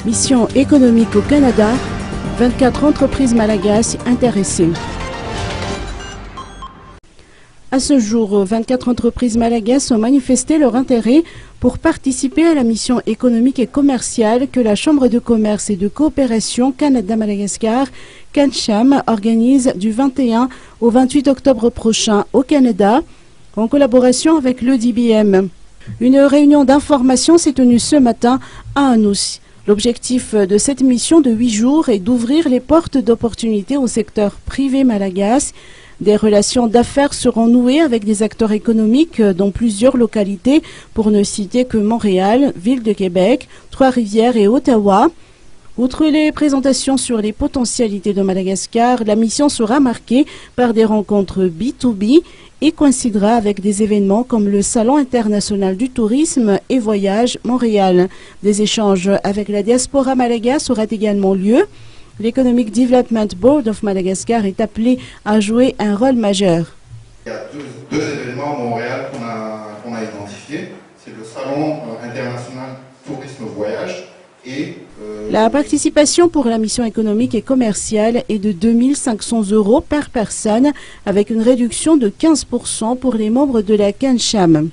Mission économique au Canada, 24 entreprises malagasy intéressées. À ce jour, 24 entreprises malagasy ont manifesté leur intérêt pour participer à la mission économique et commerciale que la Chambre de commerce et de coopération Canada-Madagascar, CanCham, organise du 21 au 28 octobre prochain au Canada, en collaboration avec l'EDBM. Une réunion d'information s'est tenue ce matin à Anous. L'objectif de cette mission de 8 jours est d'ouvrir les portes d'opportunités au secteur privé malagasy. Des relations d'affaires seront nouées avec des acteurs économiques dans plusieurs localités, pour ne citer que Montréal, Ville de Québec, Trois-Rivières et Ottawa. Outre les présentations sur les potentialités de Madagascar, la mission sera marquée par des rencontres B2B et coïncidera avec des événements comme le Salon international du tourisme et voyage Montréal. Des échanges avec la diaspora malagasy auraient également lieu. L'Economic Development Board of Madagascar est appelé à jouer un rôle majeur. Il y a deux événements à Montréal qu'on a identifiés. C'est le Salon international tourisme voyage et... La participation pour la mission économique et commerciale est de 2 500 € par personne, avec une réduction de 15% pour les membres de la CanCham.